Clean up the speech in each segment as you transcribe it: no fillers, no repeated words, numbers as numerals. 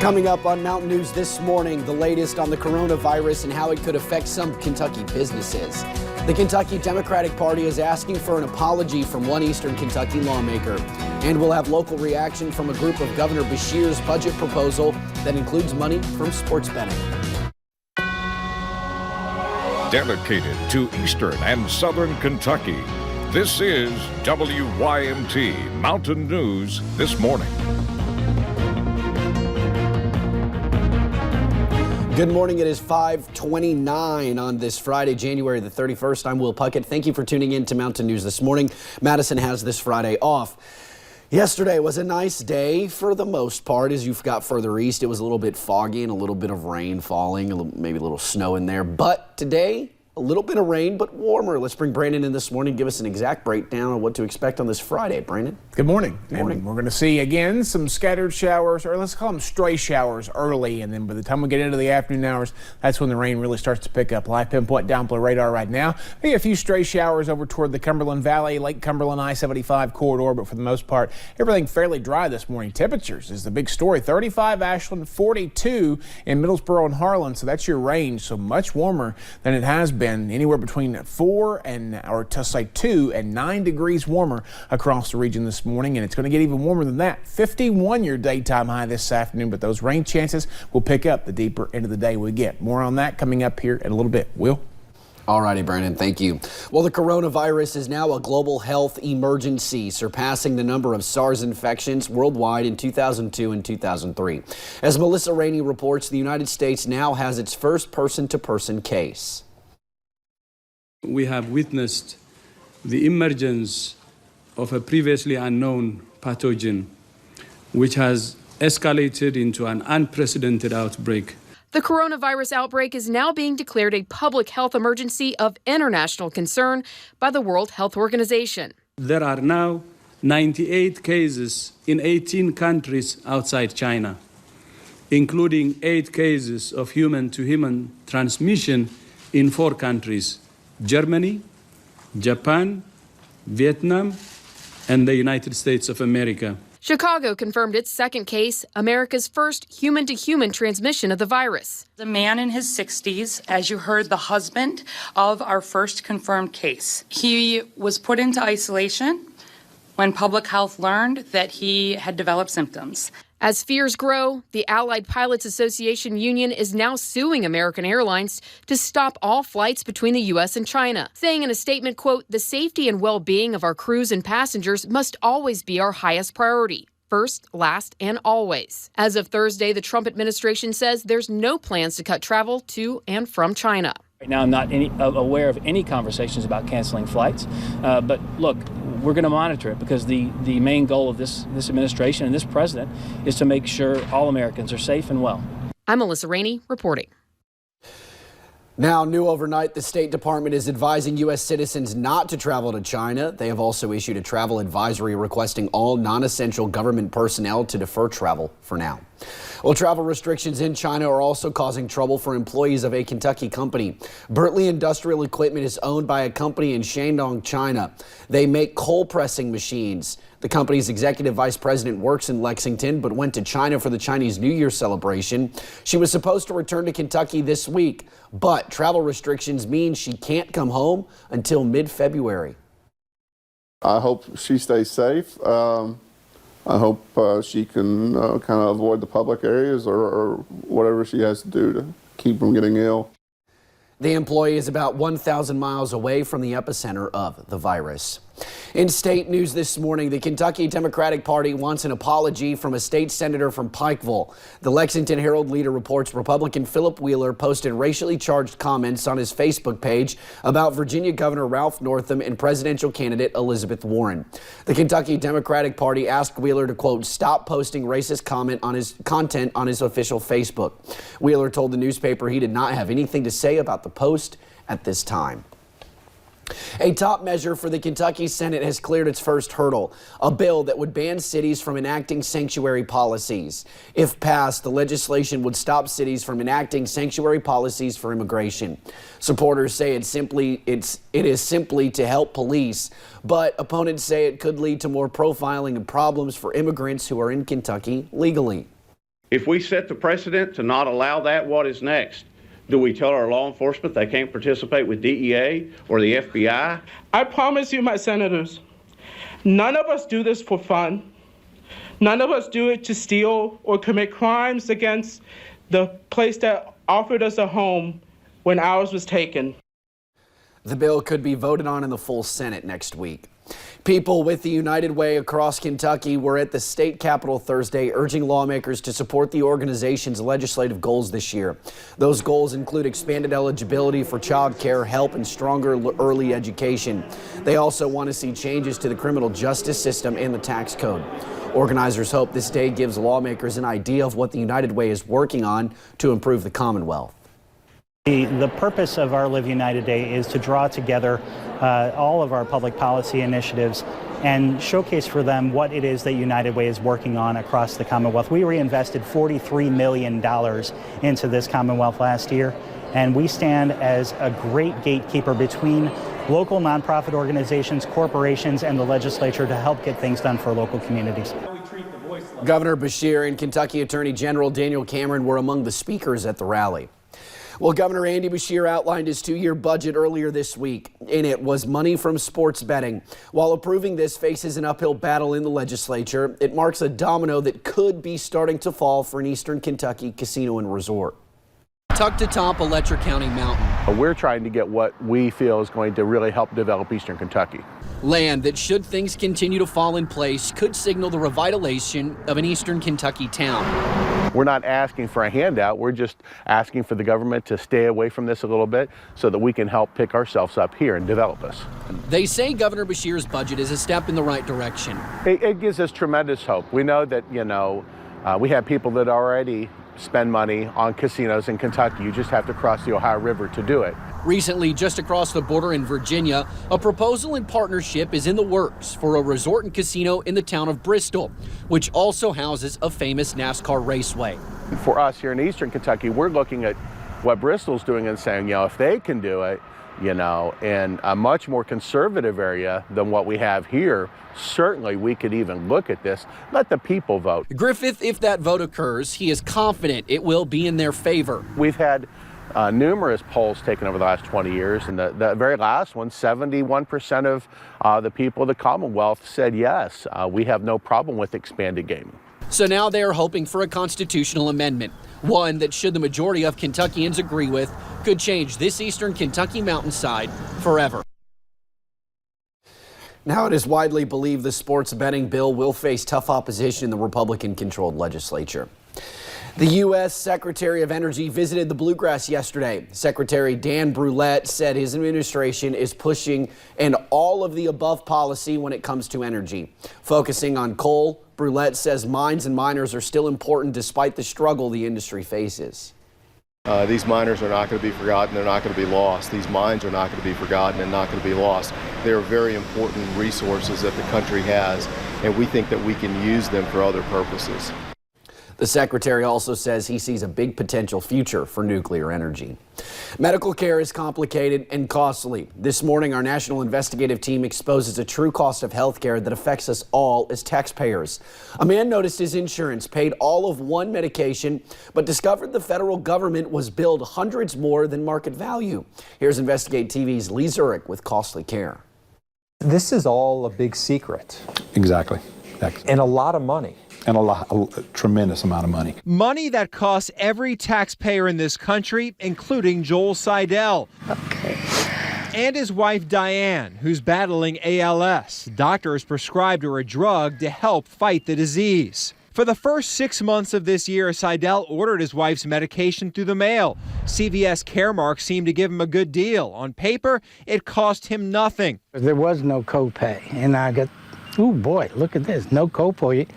Coming up on Mountain News this morning, the latest on the coronavirus and how it could affect some Kentucky businesses. The Kentucky Democratic Party is asking for an apology from one Eastern Kentucky lawmaker. And we'll have local reaction from a group of Governor Beshear's budget proposal that includes money from sports betting. Dedicated to Eastern and Southern Kentucky, this is WYMT Mountain News This Morning. Good morning. It is 5:29 on this Friday, January the 31st. I'm Will Puckett. Thank you for tuning in to Mountain News This Morning. Madison has this Friday off. Yesterday was a nice day for the most part. As you've got further east, it was a little bit foggy and a little bit of rain falling, maybe a little snow in there. But today, a little bit of rain, but warmer. Let's bring Brandon in this morning, give us an exact breakdown of what to expect on this Friday. Brandon? Good morning. Good morning. And we're going to see, again, some scattered showers, or let's call them stray showers early, and then by the time we get into the afternoon hours, that's when the rain really starts to pick up. Live pinpoint Doppler radar right now. Maybe a few stray showers over toward the Cumberland Valley, Lake Cumberland I-75 corridor, but for the most part, everything fairly dry this morning. Temperatures is the big story. 35 Ashland, 42 in Middlesboro and Harlan, so that's your range, so much warmer than it has been, anywhere between 2 and 9 degrees warmer across the region this morning, and it's going to get even warmer than that. 51 your daytime high this afternoon, but those rain chances will pick up the deeper into the day we get. More on that coming up here in a little bit. Will? All righty, Brandon, thank you. Well, the coronavirus is now a global health emergency, surpassing the number of SARS infections worldwide in 2002 and 2003. As Melissa Rainey reports, the United States now has its first person-to-person case. We have witnessed the emergence of a previously unknown pathogen, which has escalated into an unprecedented outbreak. The coronavirus outbreak is now being declared a public health emergency of international concern by the World Health Organization. There are now 98 cases in 18 countries outside China, including 8 cases of human-to-human transmission in 4 countries: Germany, Japan, Vietnam, and the United States of America. Chicago confirmed its second case, America's first human-to-human transmission of the virus. The man in his 60s, as you heard, the husband of our first confirmed case. He was put into isolation when public health learned that he had developed symptoms. As fears grow, the Allied Pilots Association Union is now suing American Airlines to stop all flights between the U.S. and China, saying in a statement, quote, "The safety and well-being of our crews and passengers must always be our highest priority. First, last, and always." As of Thursday, the Trump administration says there's no plans to cut travel to and from China. Right now, I'm not aware of any conversations about canceling flights, but look, we're going to monitor it because the main goal of this administration and this president is to make sure all Americans are safe and well. I'm Melissa Rainey reporting. Now, new overnight, the State Department is advising U.S. citizens not to travel to China. They have also issued a travel advisory requesting all non-essential government personnel to defer travel for now. Well, travel restrictions in China are also causing trouble for employees of a Kentucky company. Bertley Industrial Equipment is owned by a company in Shandong, China. They make coal pressing machines. The company's executive vice president works in Lexington, but went to China for the Chinese New Year celebration. She was supposed to return to Kentucky this week, but travel restrictions mean she can't come home until mid-February. I hope she stays safe. I hope she can kind of avoid the public areas or whatever she has to do to keep from getting ill. The employee is about 1,000 miles away from the epicenter of the virus. In state news this morning, the Kentucky Democratic Party wants an apology from a state senator from Pikeville. The Lexington Herald Leader reports Republican Philip Wheeler posted racially charged comments on his Facebook page about Virginia Governor Ralph Northam and presidential candidate Elizabeth Warren. The Kentucky Democratic Party asked Wheeler to, quote, stop posting racist content on his official Facebook. Wheeler told the newspaper he did not have anything to say about the post at this time. A top measure for the Kentucky Senate has cleared its first hurdle, a bill that would ban cities from enacting sanctuary policies. If passed, the legislation would stop cities from enacting sanctuary policies for immigration. Supporters say it is simply to help police, but opponents say it could lead to more profiling and problems for immigrants who are in Kentucky legally. If we set the precedent to not allow that, what is next? Do we tell our law enforcement they can't participate with DEA or the FBI? I promise you, my senators, none of us do this for fun. None of us do it to steal or commit crimes against the place that offered us a home when ours was taken. The bill could be voted on in the full Senate next week. People with the United Way across Kentucky were at the state capitol Thursday urging lawmakers to support the organization's legislative goals this year. Those goals include expanded eligibility for child care, help, and stronger early education. They also want to see changes to the criminal justice system and the tax code. Organizers hope this day gives lawmakers an idea of what the United Way is working on to improve the Commonwealth. The purpose of our Live United Day is to draw together all of our public policy initiatives and showcase for them what it is that United Way is working on across the Commonwealth. We reinvested $43 million into this Commonwealth last year, and we stand as a great gatekeeper between local nonprofit organizations, corporations, and the legislature to help get things done for local communities. Governor Beshear and Kentucky Attorney General Daniel Cameron were among the speakers at the rally. Well, Governor Andy Beshear outlined his two-year budget earlier this week. In it was money from sports betting. While approving this faces an uphill battle in the legislature, it marks a domino that could be starting to fall for an Eastern Kentucky casino and resort. Tucked atop a Letcher County mountain. We're trying to get what we feel is going to really help develop Eastern Kentucky. Land that, should things continue to fall in place, could signal the revitalization of an Eastern Kentucky town. We're not asking for a handout. We're just asking for the government to stay away from this a little bit so that we can help pick ourselves up here and develop us. They say Governor Beshear's budget is a step in the right direction. It gives us tremendous hope. We know that, we have people that already spend money on casinos in Kentucky. You just have to cross the Ohio River to do it. Recently, just across the border in Virginia, a proposal in partnership is in the works for a resort and casino in the town of Bristol, which also houses a famous NASCAR raceway. For us here in Eastern Kentucky, we're looking at what Bristol's doing and saying, if they can do it, in a much more conservative area than what we have here, certainly we could even look at this. Let the people vote. Griffith, if that vote occurs, he is confident it will be in their favor. We've had numerous polls taken over the last 20 years, and the very last one, 71% of the people of the Commonwealth said yes, we have no problem with expanded gaming. So now they are hoping for a constitutional amendment, one that, should the majority of Kentuckians agree with, could change this Eastern Kentucky mountainside forever. Now it is widely believed the sports betting bill will face tough opposition in the Republican-controlled legislature. The U.S. Secretary of Energy visited the Bluegrass yesterday. Secretary Dan Brulette said his administration is pushing an all-of-the-above policy when it comes to energy. Focusing on coal, Brulette says mines and miners are still important despite the struggle the industry faces. These miners are not going to be forgotten. They're not going to be lost. These mines are not going to be forgotten and not going to be lost. They're very important resources that the country has, and we think that we can use them for other purposes. The secretary also says he sees a big potential future for nuclear energy. Medical care is complicated and costly. This morning, our national investigative team exposes a true cost of health care that affects us all as taxpayers. A man noticed his insurance paid all of one medication, but discovered the federal government was billed hundreds more than market value. Here's Investigate TV's Lee Zurich with Costly Care. This is all a big secret. Exactly. And a lot of money. And a tremendous amount of money. Money that costs every taxpayer in this country, including Joel Seidel. Okay. And his wife Diane, who's battling ALS. Doctors prescribed her a drug to help fight the disease. For the first 6 months of this year, Seidel ordered his wife's medication through the mail. CVS Caremark seemed to give him a good deal. On paper, it cost him nothing. There was no copay, and I got, oh boy, look at this, no copay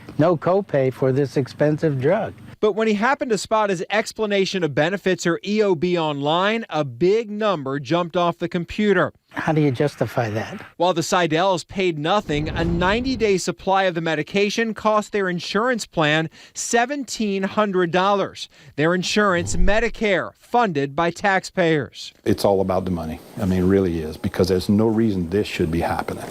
for this expensive drug. But when he happened to spot his explanation of benefits or EOB online, a big number jumped off the computer. How do you justify that? While the Seidels paid nothing, a 90-day supply of the medication cost their insurance plan $1,700. Their insurance, Medicare, funded by taxpayers. It's all about the money. I mean, it really is, because there's no reason this should be happening.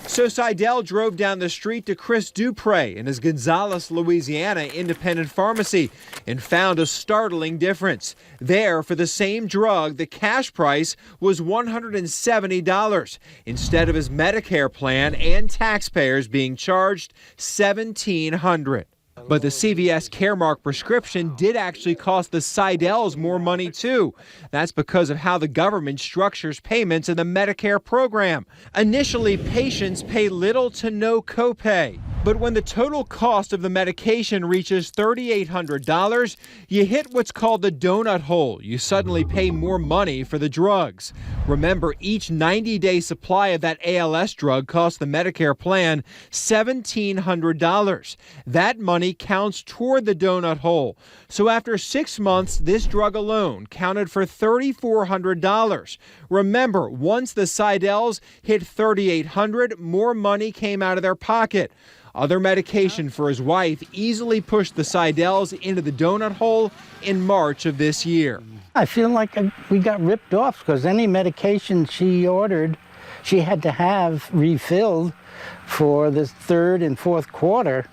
So Seidel drove down the street to Chris Dupre in his Gonzales, Louisiana independent pharmacy and found a startling difference. There, for the same drug, the cash price was $170 instead of his Medicare plan and taxpayers being charged $1,700. But the CVS Caremark prescription did actually cost the Seidels more money, too. That's because of how the government structures payments in the Medicare program. Initially, patients pay little to no copay. But when the total cost of the medication reaches $3,800, you hit what's called the donut hole. You suddenly pay more money for the drugs. Remember, each 90-day supply of that ALS drug costs the Medicare plan $1,700. That money counts toward the donut hole. So after 6 months, this drug alone counted for $3,400. Remember, once the Seidels hit $3,800, more money came out of their pocket. Other medication for his wife easily pushed the Seidels into the donut hole in March of this year. I feel like we got ripped off because any medication she ordered, she had to have refilled for the third and fourth quarter.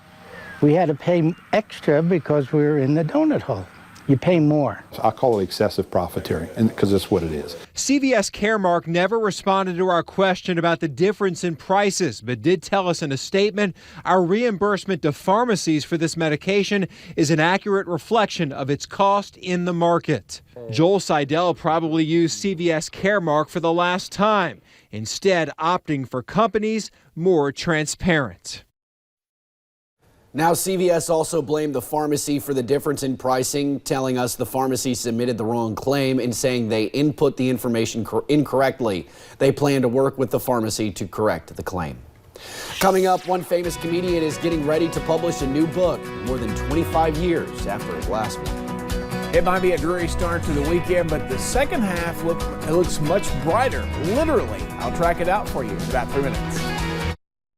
We had to pay extra because we were in the donut hole. You pay more. I call it excessive profiteering, because that's what it is. CVS Caremark never responded to our question about the difference in prices, but did tell us in a statement our reimbursement to pharmacies for this medication is an accurate reflection of its cost in the market. Joel Seidel probably used CVS Caremark for the last time, instead opting for companies more transparent. Now, CVS also blamed the pharmacy for the difference in pricing, telling us the pharmacy submitted the wrong claim and saying they input the information incorrectly. They plan to work with the pharmacy to correct the claim. Coming up, one famous comedian is getting ready to publish a new book more than 25 years after his last one. It might be a dreary start to the weekend, but the second half looks much brighter, literally. I'll track it out for you in about 3 minutes.